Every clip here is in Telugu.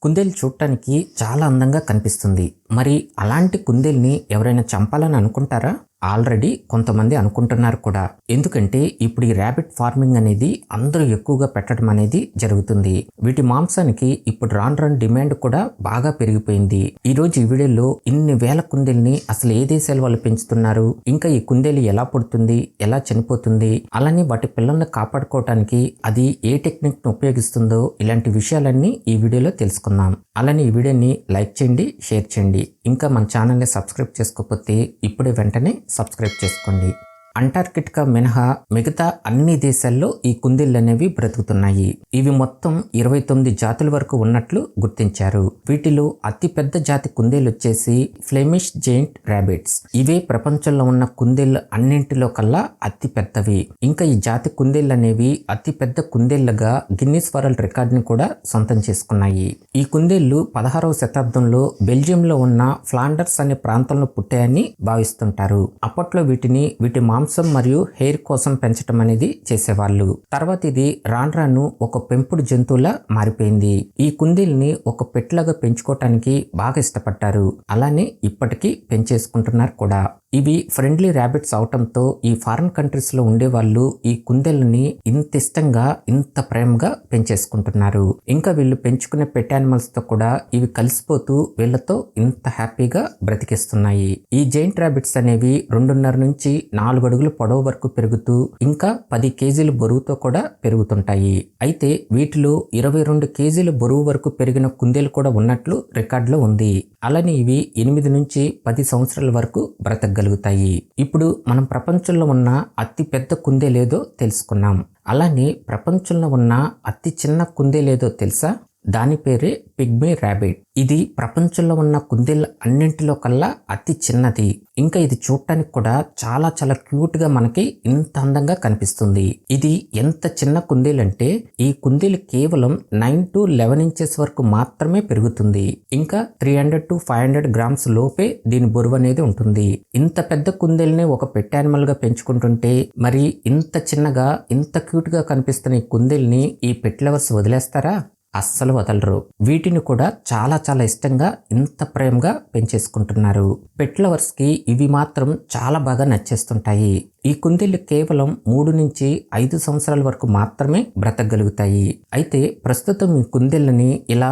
కుందేలు చూడటానికి చాలా అందంగా కనిపిస్తుంది. మరి అలాంటి కుందేలుని ఎవరైనా చంపాలని అనుకుంటారా? ఆల్రెడీ కొంతమంది అనుకుంటున్నారు కూడా. ఎందుకంటే ఇప్పుడు ఈ ర్యాబిట్ ఫార్మింగ్ అనేది అందరూ ఎక్కువగా పెట్టడం అనేది జరుగుతుంది. వీటి మాంసానికి ఇప్పుడు రాను డిమాండ్ కూడా బాగా పెరిగిపోయింది. ఈ రోజు ఈ వీడియోలో ఇన్ని వేల కుందేల్ని అసలు ఏ దేశాల వాళ్ళు పెంచుతున్నారు, ఇంకా ఈ కుందేలు ఎలా పుడుతుంది, ఎలా చనిపోతుంది, అలానే వాటి పిల్లల్ని కాపాడుకోవటానికి అది ఏ టెక్నిక్ ను ఉపయోగిస్తుందో ఇలాంటి విషయాలన్నీ ఈ వీడియోలో తెలుసుకుందాం. అలానే ఈ వీడియోని లైక్ చేయండి, షేర్ చేయండి. ఇంకా మన ఛానల్ని సబ్స్క్రైబ్ చేసుకోకపోతే ఇప్పుడే వెంటనే సబ్స్క్రైబ్ చేసుకోండి. అంటార్కిటికా మినహా మిగతా అన్ని దేశాల్లో ఈ కుందేళ్ళు అనేవి బ్రతుకుతున్నాయి. ఇవి మొత్తం 29 జాతుల వరకు ఉన్నట్లు గుర్తించారు. వీటిలో అతి పెద్ద జాతి కుందేలు వచ్చేసి ఫ్లెమిష్ జెయింట్ ర్యాబిట్స్. ఇవే ప్రపంచంలో ఉన్న కుందేళ్ళు అన్నింటిలో కల్లా అతి పెద్దవి. ఇంకా ఈ జాతి కుందేళ్ళు అనేవి అతి పెద్ద కుందేళ్లుగా గిన్నిస్ వరల్డ్ రికార్డుని కూడా సొంతం చేసుకున్నాయి. ఈ కుందేళ్లు 16వ శతాబ్దంలో బెల్జియంలో ఉన్న ఫ్లాండర్స్ అనే ప్రాంతంలో పుట్టాయని భావిస్తుంటారు. అప్పట్లో వీటి మాంసం మరియు హెయిర్ కోసం పెంచడం అనేది చేసేవాళ్ళు. తర్వాత ఇది రాను ఒక పెంపుడు జంతువులా మారిపోయింది. ఈ కుందేల్ని ఒక పెట్లాగా పెంచుకోవటానికి బాగా ఇష్టపడ్డారు. అలానే ఇప్పటికీ పెంచేసుకుంటున్నారు కూడా. ఇవి ఫ్రెండ్లీ ర్యాబిట్స్ అవటంతో ఈ ఫారిన్ కంట్రీస్ లో ఉండే వాళ్ళు ఈ కుందేళ్ళని ఇంత ఇష్టంగా ఇంత ప్రేమగా పెంచేసుకుంటున్నారు. ఇంకా వీళ్ళు పెంచుకునే పెట్ యానిమల్స్ తో కూడా ఇవి కలిసిపోతూ వీళ్ళతో ఇంత హ్యాపీగా బ్రతికిస్తున్నాయి. ఈ జెయింట్ ర్యాబిట్స్ అనేవి 2.5 నుంచి 4 అడుగుల పొడవు వరకు పెరుగుతూ ఇంకా 10 కేజీల బరువుతో కూడా పెరుగుతుంటాయి. అయితే వీటిలో 22 కేజీల బరువు వరకు పెరిగిన కుందేలు కూడా ఉన్నట్లు రికార్డులో ఉంది. అలానే ఇవి 8 నుంచి 10 సంవత్సరాల వరకు బ్రతకగలుగుతాయి. ఇప్పుడు మనం ప్రపంచంలో ఉన్న అతి పెద్ద కుందేలేదో తెలుసుకున్నాం. అలానే ప్రపంచంలో ఉన్న అతి చిన్న కుందేలేదో తెలుసా? దాని పేరే పిగ్మీ ర్యాబిట్. ఇది ప్రపంచంలో ఉన్న కుందేళ్ళ అన్నింటిలో కల్లా అతి చిన్నది. ఇంకా ఇది చూడటానికి కూడా చాలా క్యూట్ గా మనకి ఇంత అందంగా కనిపిస్తుంది. ఇది ఎంత చిన్న కుందేలంటే ఈ కుందేలు కేవలం 9 to 11 ఇంచెస్ వరకు మాత్రమే పెరుగుతుంది. ఇంకా 300 to 500 గ్రామ్స్ లోపే దీని బరువు అనేది ఉంటుంది. ఇంత పెద్ద కుందేల్ని ఒక పెట్ యానిమల్ గా పెంచుకుంటుంటే మరి ఇంత చిన్నగా ఇంత క్యూట్ గా కనిపిస్తున్న ఈ కుందేల్ని ఈ పెట్ లవర్స్ వదిలేస్తారా? అస్సలు వదలరు. వీటిని కూడా చాలా ఇష్టంగా ఇంత ప్రేమగా పెంచేసుకుంటున్నారు. పెట్ లవర్స్ కి ఇవి మాత్రం చాలా బాగా నచ్చేస్తుంటాయి. ఈ కుందేళ్లు కేవలం 3 నుంచి 5 సంవత్సరాల వరకు మాత్రమే బ్రతకగలుగుతాయి. అయితే ప్రస్తుతం ఈ కుందేళ్ళని ఇలా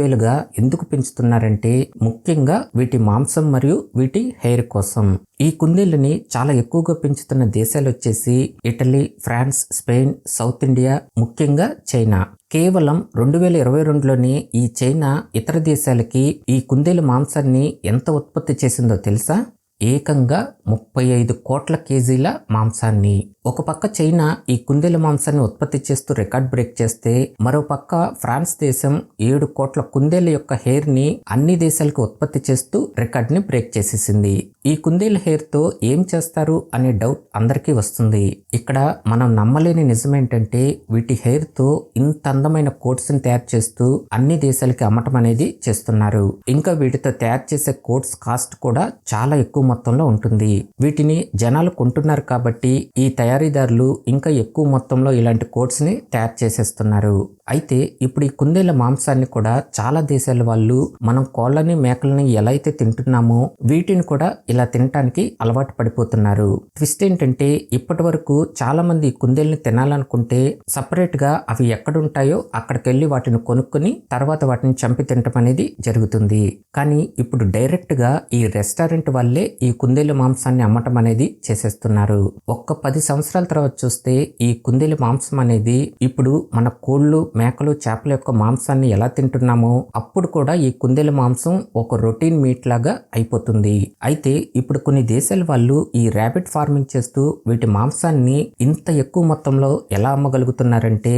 వేలుగా ఎందుకు పెంచుతున్నారంటే ముఖ్యంగా వీటి మాంసం మరియు వీటి హెయిర్ కోసం. ఈ కుందేళ్ళని చాలా ఎక్కువగా పెంచుతున్న దేశాలు వచ్చేసి Italy, France, Spain, South India, ముఖ్యంగా చైనా. కేవలం 2022లోనే ఈ చైనా ఇతర దేశాలకి ఈ కుందేలు మాంసాన్ని ఎంత ఉత్పత్తి చేసిందో తెలుసా? ఏకంగా 35 కోట్ల కేజీల మాంసాన్ని. ఒక పక్క చైనా ఈ కుందేలు మాంసాన్ని ఉత్పత్తి చేస్తూ రికార్డ్ బ్రేక్ చేస్తే మరో పక్క ఫ్రాన్స్ దేశం 7 కోట్ల కుందేళ్ల యొక్క హెయిర్ ని అన్ని దేశాలకు ఉత్పత్తి చేస్తూ రికార్డ్ ని బ్రేక్ చేసేసింది. ఈ కుందేలు హెయిర్ తో ఏం చేస్తారు అనే డౌట్ అందరికీ వస్తుంది. ఇక్కడ మనం నమ్మలేని నిజమేంటంటే వీటి హెయిర్ తో ఇంత అందమైన కోట్స్ ని తయారు చేస్తూ అన్ని దేశాలకి అమ్మటం అనేది చేస్తున్నారు. ఇంకా వీటితో తయారు చేసే కోట్స్ కాస్ట్ కూడా చాలా ఎక్కువ మొత్తంలో ఉంటుంది. వీటిని జనాలు కొంటున్నారు కాబట్టి ఈ తయారీదారులు ఇంకా ఎక్కువ మొత్తంలో ఇలాంటి కోట్స్ ని తయారు చేసేస్తున్నారు. అయితే ఇప్పుడు ఈ కుందేళ్ల మాంసాన్ని కూడా చాలా దేశాల వాళ్ళు మనం కోళ్ళని, మేకలని ఎలా అయితే తింటున్నామో వీటిని కూడా ఇలా తినటానికి అలవాటు పడిపోతున్నారు. ట్విస్ట్ ఏంటంటే ఇప్పటి వరకు చాలా మంది ఈ కుందేల్ని తినాలనుకుంటే సపరేట్ గా అవి ఎక్కడుంటాయో అక్కడికి వెళ్ళి వాటిని కొనుక్కొని తర్వాత వాటిని చంపి తినటం అనేది జరుగుతుంది. కానీ ఇప్పుడు డైరెక్ట్ గా ఈ రెస్టారెంట్ వాళ్ళే ఈ కుందేలు మాంసాన్ని అమ్మటం అనేది చేసేస్తున్నారు. ఒక్క 10 సంవత్సరాల తర్వాత చూస్తే ఈ కుందేలు మాంసం అనేది ఇప్పుడు మన కోళ్ళు, మేకలు, చేపల యొక్క మాంసాన్ని ఎలా తింటున్నామో అప్పుడు కూడా ఈ కుందేలు మాంసం ఒక రొటీన్ మీట్ లాగా అయిపోతుంది. అయితే ఇప్పుడు కొన్ని దేశాల వాళ్ళు ఈ ర్యాబిట్ ఫార్మింగ్ చేస్తూ వీటి మాంసాన్ని ఇంత ఎక్కువ మొత్తంలో ఎలా అమ్మగలుగుతున్నారంటే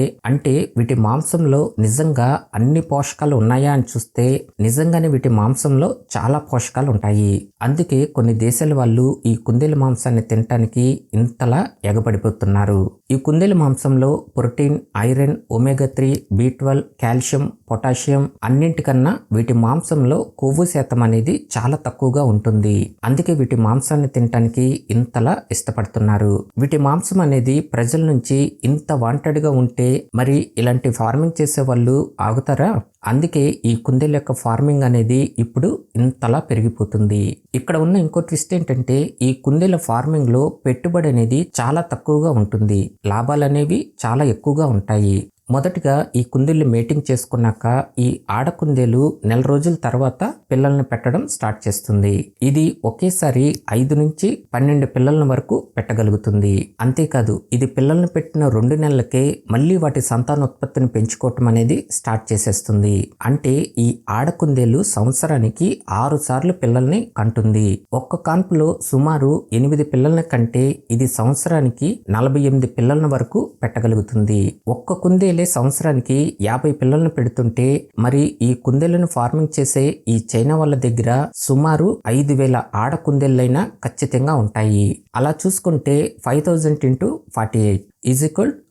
వీటి మాంసంలో నిజంగా అన్ని పోషకాలు ఉన్నాయా అని చూస్తే నిజంగానే వీటి మాంసంలో చాలా పోషకాలు ఉంటాయి. అందుకే కొన్ని దేశాల వాళ్ళు ఈ కుందేలు మాంసాన్ని తినటానికి ఇంతలా ఎగబడిపోతున్నారు. ఈ కుందేలు మాంసంలో protein, iron, omega 3, B12, calcium, potassium అన్నింటికన్నా వీటి మాంసంలో కొవ్వు శాతం అనేది చాలా తక్కువగా ఉంటుంది. అందుకే వీటి మాంసాన్ని తినటానికి ఇంతలా ఇష్టపడుతున్నారు. వీటి మాంసం అనేది ప్రజల నుంచి ఇంత వాంటెడ్ గా ఉంటే మరి ఇలాంటి ఫార్మింగ్ చేసే వాళ్ళు ఆగుతారా? అందుకే ఈ కుందేల యొక్క ఫార్మింగ్ అనేది ఇప్పుడు ఇంతలా పెరిగిపోతుంది. ఇక్కడ ఉన్న ఇంకో ట్విస్ట్ ఏంటంటే ఈ కుందేల ఫార్మింగ్ లో పెట్టుబడి అనేది చాలా తక్కువగా ఉంటుంది, లాభాలు అనేవి చాలా ఎక్కువగా ఉంటాయి. మొదటిగా ఈ కుందేళ్ళు మేటింగ్ చేసుకున్నాక ఈ ఆడ కుందేలు నెల రోజుల తర్వాత పిల్లల్ని పెట్టడం స్టార్ట్ చేస్తుంది. ఇది ఒకేసారి 5 నుంచి 12 పిల్లల వరకు పెట్టగలుగుతుంది. అంతేకాదు ఇది పిల్లల్ని పెట్టిన 2 నెలలకే మళ్ళీ వాటి సంతానోత్పత్తిని పెంచుకోవటం అనేది స్టార్ట్ చేసేస్తుంది. అంటే ఈ ఆడ కుందేలు సంవత్సరానికి 6 సార్లు పిల్లల్ని కంటుంది. ఒక్క కాన్పులో సుమారు 8 పిల్లల్ని కంటే ఇది సంవత్సరానికి 48 పిల్లల వరకు పెట్టగలుగుతుంది. ఒక్క కుందేలే సంవత్సరానికి 50 పిల్లలను పెడుతుంటే మరి ఈ కుందేళ్లను ఫార్మింగ్ చేసే ఈ చైనా వాళ్ళ దగ్గర సుమారు 5,000 ఆడ కుందేళ్ళైనా ఖచ్చితంగా ఉంటాయి. అలా చూసుకుంటే 5,000 × 48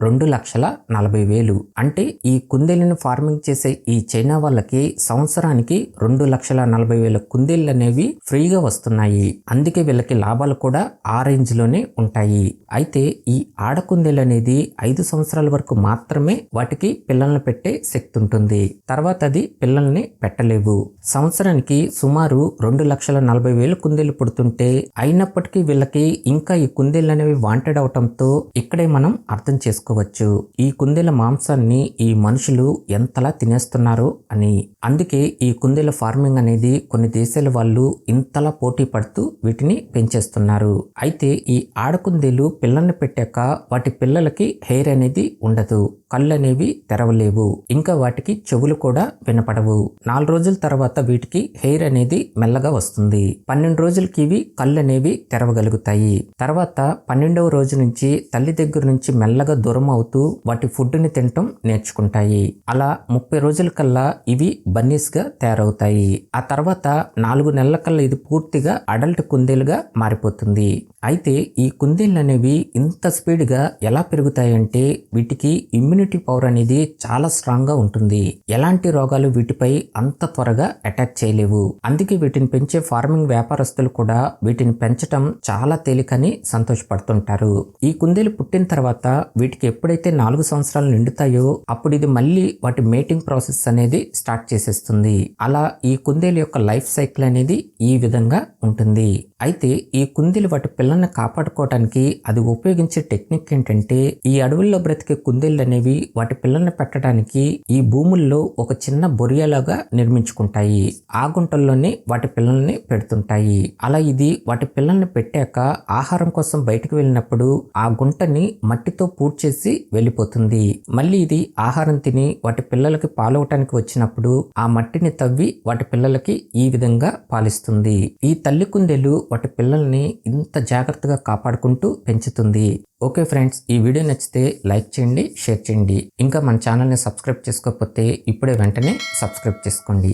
2,40,000. అంటే ఈ కుందేళ్ళను ఫార్మింగ్ చేసే ఈ చైనా వాళ్ళకి సంవత్సరానికి 2,40,000 కుందేళ్ళు అనేవి ఫ్రీగా వస్తున్నాయి. అందుకే వీళ్ళకి లాభాలు కూడా ఆ రేంజ్ లోనే ఉంటాయి. అయితే ఈ ఆడ కుందేలు అనేది 5 సంవత్సరాల వరకు మాత్రమే వాటికి పిల్లల్ని పెట్టే శక్తి ఉంటుంది. తర్వాత అది పిల్లల్ని పెట్టలేవు. సంవత్సరానికి సుమారు 2,40,000 కుందేలు పుడుతుంటే అయినప్పటికీ వీళ్ళకి ఇంకా ఈ కుందేళ్ళు అనేవి వాంటెడ్ అవటంతో ఇక్కడే మనం అర్థం చేసుకోవచ్చు ఈ కుందేల మాంసాన్ని ఈ మనుషులు ఎంతలా తినేస్తున్నారు అని. అందుకే ఈ కుందేల ఫార్మింగ్ అనేది కొన్ని దేశాల వాళ్ళు ఇంతలా పోటీ పడుతూ వీటిని పెంచేస్తున్నారు. అయితే ఈ ఆడ కుందేలు పిల్లల్ని పెట్టాక వాటి పిల్లలకి హెయిర్ అనేది ఉండదు, కళ్ళు అనేవి తెరవలేవు, ఇంకా వాటికి చెవులు కూడా వినపడవు. 4 రోజుల తర్వాత వీటికి హెయిర్ అనేది మెల్లగా వస్తుంది. 12 రోజులకి ఇవి కళ్ళు అనేవి తెరవగలుగుతాయి. తర్వాత 12వ రోజు నుంచి తల్లి దగ్గర నుంచి మెల్లగా దూరం అవుతూ వాటి ఫుడ్ ని తినటం నేర్చుకుంటాయి. అలా 30 రోజుల కల్లా ఇవి బన్నీస్ గా తయారవుతాయి. ఆ తర్వాత 4 నెలల కల్లా ఇది పూర్తిగా అడల్ట్ కుందేలుగా మారిపోతుంది. అయితే ఈ కుందేళ్ళు అనేవి ఇంత స్పీడ్ గా ఎలా పెరుగుతాయంటే వీటికి ఇమ్యూనిటీ పవర్ అనేది చాలా స్ట్రాంగ్ గా ఉంటుంది. ఎలాంటి రోగాలు వీటిపై అంత త్వరగా అటాక్ చేయలేవు. అందుకే వీటిని పెంచే ఫార్మింగ్ వ్యాపారస్తులు కూడా వీటిని పెంచటం చాలా తేలికని సంతోషపడుతుంటారు. ఈ కుందేలు పుట్టిన తర్వాత వీటికి ఎప్పుడైతే 4 సంవత్సరాలు నిండుతాయో అప్పుడు ఇది మళ్ళీ వాటి మేటింగ్ ప్రాసెస్ అనేది స్టార్ట్ చేసేస్తుంది. అలా ఈ కుందేలు యొక్క లైఫ్ సైకిల్ అనేది ఈ విధంగా ఉంటుంది. అయితే ఈ కుందేలు వాటి పిల్లల్ని కాపాడుకోవడానికి అది ఉపయోగించే టెక్నిక్ ఏంటంటే ఈ అడవుల్లో బ్రతికే కుందేళ్ళు అనేవి వాటి పిల్లల్ని పెట్టడానికి ఈ భూముల్లో ఒక చిన్న బొరియలాగా నిర్మించుకుంటాయి. ఆ గుంటల్లోనే వాటి పిల్లల్ని పెడుతుంటాయి. అలా ఇది వాటి పిల్లల్ని పెట్టాక ఆహారం కోసం బయటకు వెళ్ళినప్పుడు ఆ గుంటని మట్టితో పూడ్చేసి వెళ్ళిపోతుంది. మళ్ళీ ఇది ఆహారం తిని వాటి పిల్లలకి పాలవటానికి వచ్చినప్పుడు ఆ మట్టిని తవ్వి వాటి పిల్లలకి ఈ విధంగా పాలిస్తుంది. ఈ తల్లి కుందేలు వాటి పిల్లల్ని ఇంత జాగ్రత్తగా కాపాడుకుంటూ పెంచుతుంది. ఓకే ఫ్రెండ్స్, ఈ వీడియో నచ్చితే లైక్ చేయండి, షేర్ చేయండి. ఇంకా మన ఛానల్ని సబ్స్క్రైబ్ చేసుకోకపోతే ఇప్పుడే వెంటనే సబ్స్క్రైబ్ చేసుకోండి.